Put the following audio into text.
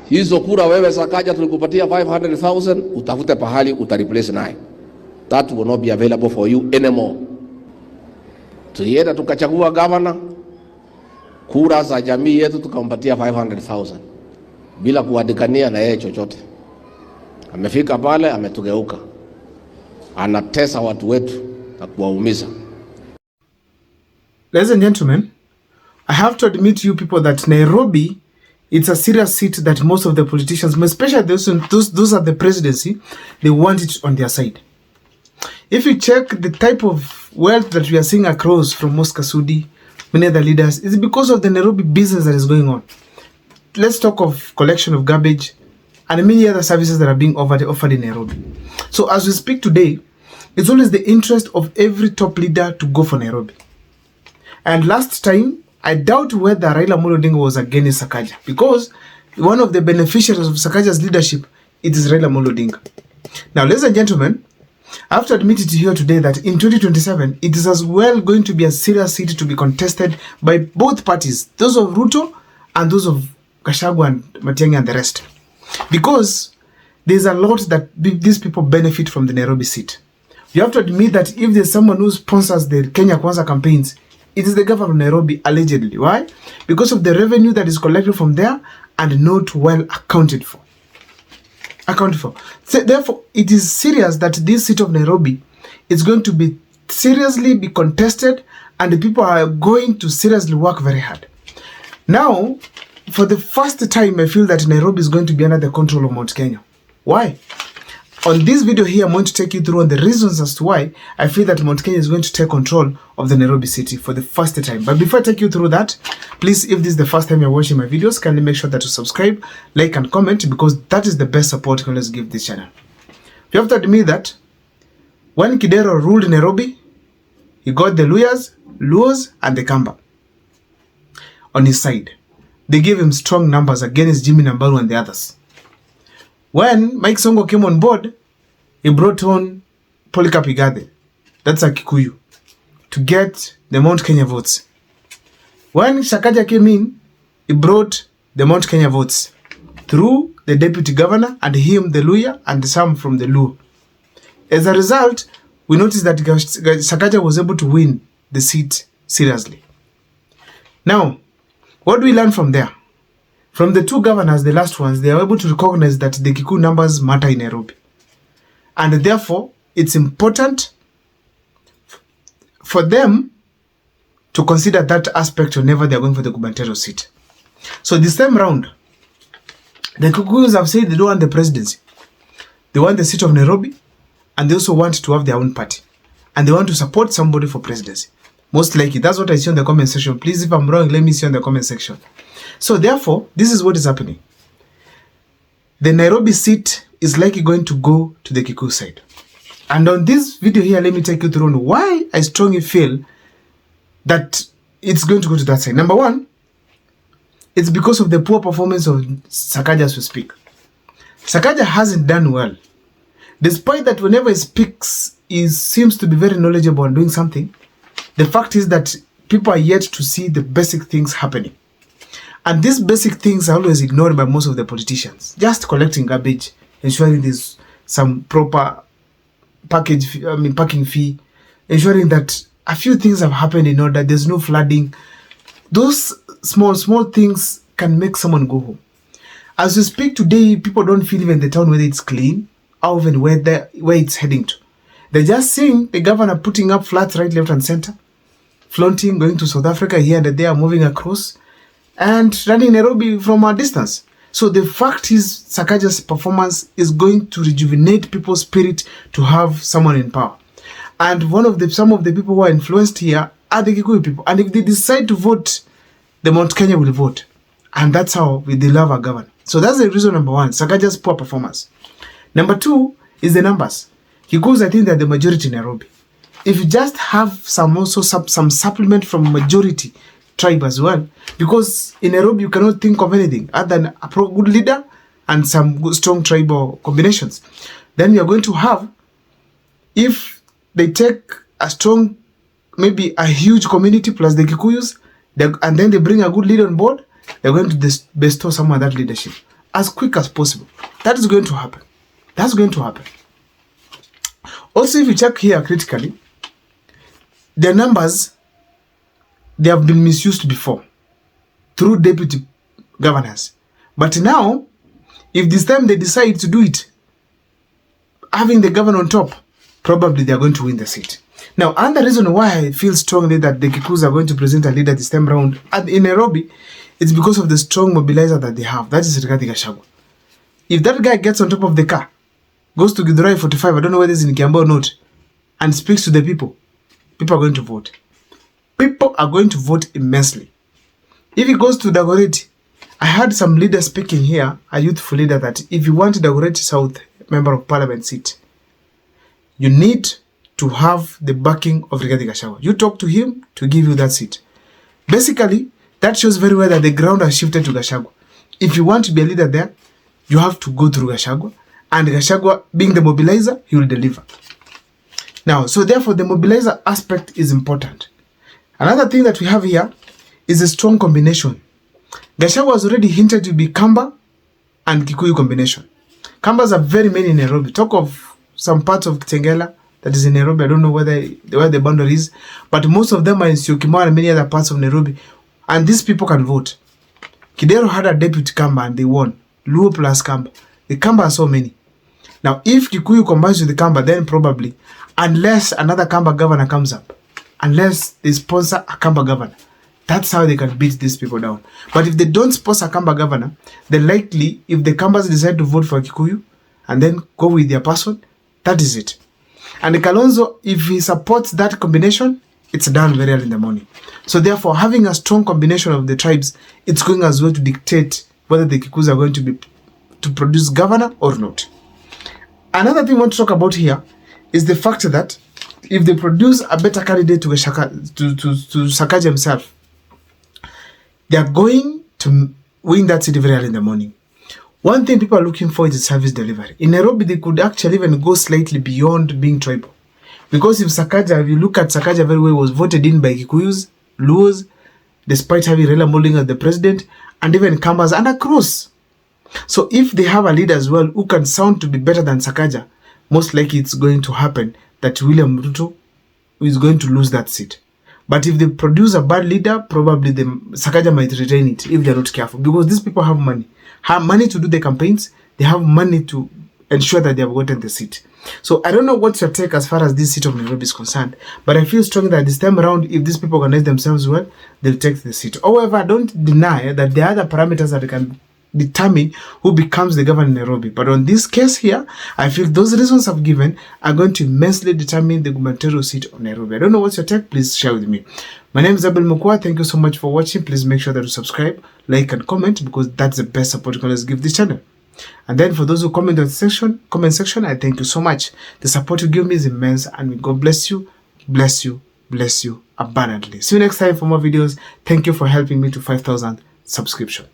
Hizo kura wewe Sakaja tulikupatia 500,000, utafute pahali utareplace naye. That will not be available for you anymore. Tulienda tukachagua governor, kura za jamii yetu tukampatia 500,000 bila kuadikania na yeye chochote. Amefika pale ametugeuka, anatesa watu wetu na kuwaumiza. Ladies and gentlemen, I have to admit to you people that Nairobi, it's a serious seat that most of the politicians, especially those at the presidency, they want it on their side. If you check the type of wealth that we are seeing across from Mosca Sudi, many other leaders, it's because of the Nairobi business that is going on. Let's talk of collection of garbage and many other services that are being offered in Nairobi. So as we speak today, it's always the interest of every top leader to go for Nairobi. And last time, I doubt whether Raila Amolo Odinga was against Sakaja, because one of the beneficiaries of Sakaja's leadership, it is Raila Amolo Odinga. Now, ladies and gentlemen, I have to admit it here today that in 2027, it is as well going to be a serious seat to be contested by both parties, those of Ruto and those of Gachagua and Matiang'i and the rest. Because there's a lot that these people benefit from the Nairobi seat. You have to admit that if there's someone who sponsors the Kenya Kwanza campaigns, it is the governor of Nairobi, allegedly. Why? Because of the revenue that is collected from there and not well accounted for. So therefore, it is serious that this seat of Nairobi is going to be seriously be contested, and the people are going to seriously work very hard. Now, for the first time, I feel that Nairobi is going to be under the control of Mount Kenya. Why? On this video here, I'm going to take you through on the reasons as to why I feel that Mount Kenya is going to take control of the Nairobi city for the first time. But before I take you through that, please, if this is the first time you're watching my videos, kindly make sure that you subscribe, like, and comment, because that is the best support you can always give this channel. You have to admit that when Kidero ruled Nairobi, he got the Luyas, Luos, and the Kamba on his side. They gave him strong numbers against Jimmy Nambaru and the others. When Mike Sonko came on board, he brought on Polycarp Igathe, that's a Kikuyu, to get the Mount Kenya votes. When Sakaja came in, he brought the Mount Kenya votes through the deputy governor and him, the Luya, and some from the Luo. As a result, we noticed that Sakaja was able to win the seat seriously. Now, what do we learn from there? From the two governors, the last ones, they are able to recognize that the Kikuyu numbers matter in Nairobi. And therefore, it's important for them to consider that aspect whenever they are going for the gubernatorial seat. So this time round, the Kikuyus have said they don't want the presidency. They want the seat of Nairobi, and they also want to have their own party. And they want to support somebody for presidency. Most likely, that's what I see on the comment section. Please, if I'm wrong, let me see on the comment section. So therefore, this is what is happening. The Nairobi seat is likely going to go to the Kikuyu side. And on this video here, let me take you through on why I strongly feel that it's going to go to that side. Number one, it's because of the poor performance of Sakaja as we speak. Sakaja hasn't done well. Despite that whenever he speaks, he seems to be very knowledgeable on doing something. The fact is that people are yet to see the basic things happening. And these basic things are always ignored by most of the politicians. Just collecting garbage, ensuring there's some proper parking fee, ensuring that a few things have happened in order, there's no flooding. Those small things can make someone go home. As we speak today, people don't feel even the town whether it's clean or even where it's heading to. They're just seeing the governor putting up flats right, left, and center, flaunting, going to South Africa here and there, moving across, and running Nairobi from a distance. So the fact is, Sakaja's performance is going to rejuvenate people's spirit to have someone in power. And some of the people who are influenced here are the Kikuyu people. And if they decide to vote, the Mount Kenya will vote. And that's how they love our governor. So that's the reason number one, Sakaja's poor performance. Number two is the numbers. Kikuyus, I think they're the majority in Nairobi. If you just have some supplement from majority tribe as well, because in Nairobi you cannot think of anything other than a good leader and some good, strong tribal combinations, then you are going to have, if they take a strong, maybe a huge community plus the Kikuyus, and then they bring a good leader on board, they're going to bestow some of that leadership. as quick as possible. That is going to happen. That's going to happen. Also, if you check here critically, their numbers, they have been misused before through deputy governors. But now, if this time they decide to do it, having the governor on top, probably they are going to win the seat. Now, another reason why I feel strongly that the Kikuyus are going to present a leader this time round in Nairobi, it's because of the strong mobilizer that they have. That is Rigathi Gachagua. If that guy gets on top of the car, goes to Githurai 45, I don't know whether it's in Kiambu or not, and speaks to the people, people are going to vote. People are going to vote immensely. If he goes to Dagoretti, I heard some leader speaking here, a youthful leader, that if you want Dagoretti South Member of Parliament seat, you need to have the backing of Rigathi Gachagua. You talk to him to give you that seat. Basically, that shows very well that the ground has shifted to Gachagua. If you want to be a leader there, you have to go through Gachagua, and Gachagua, being the mobilizer, he will deliver. Now, so therefore, the mobilizer aspect is important. Another thing that we have here is a strong combination. Gachagua has already hinted to be Kamba and Kikuyu combination. Kambas are very many in Nairobi. Talk of some parts of Kitengela that is in Nairobi. I don't know where the boundary is, but most of them are in Syokimau and many other parts of Nairobi. And these people can vote. Kidero had a deputy Kamba and they won. Luo plus Kamba. The Kamba are so many. Now, if Kikuyu combines with the Kamba, then probably, unless another Kamba governor comes up, unless they sponsor a Kamba governor, that's how they can beat these people down. But if they don't sponsor a Kamba governor, then likely, if the Kambas decide to vote for Kikuyu and then go with their person, that is it. And Kalonzo, if he supports that combination, it's done very early in the morning. So therefore, having a strong combination of the tribes, it's going as well to dictate whether the Kikuyus are going to produce governor or not. Another thing I want to talk about here is the fact that if they produce a better candidate to Sakaja himself, they are going to win that city very early in the morning. One thing people are looking for is service delivery. In Nairobi, they could actually even go slightly beyond being tribal. Because if you look at Sakaja very well, was voted in by Kikuyus, Luos, despite having Raila Odinga as the president, and even Kambas and across. So if they have a leader as well who can sound to be better than Sakaja, most likely it's going to happen that William Ruto is going to lose that seat. But if they produce a bad leader, probably Sakaja might retain it if they're not careful. Because these people have money to do the campaigns. They have money to ensure that they have gotten the seat. So I don't know what's your take as far as this seat of Nairobi is concerned. But I feel strongly that this time around, if these people organize themselves well, they'll take the seat. However, I don't deny that there are other parameters that can determine who becomes the governor in Nairobi. But on this case here, I feel those reasons I've given are going to immensely determine the gubernatorial seat of Nairobi. I don't know what's your take. Please share with me. My name is Abel Mukwa. Thank you so much for watching. Please make sure that you subscribe, like, and comment, because that's the best support you can always give this channel. And then for those who comment on the comment section, I thank you so much. The support you give me is immense, and may God bless you abundantly. See you next time for more videos. Thank you for helping me to 5,000 subscription.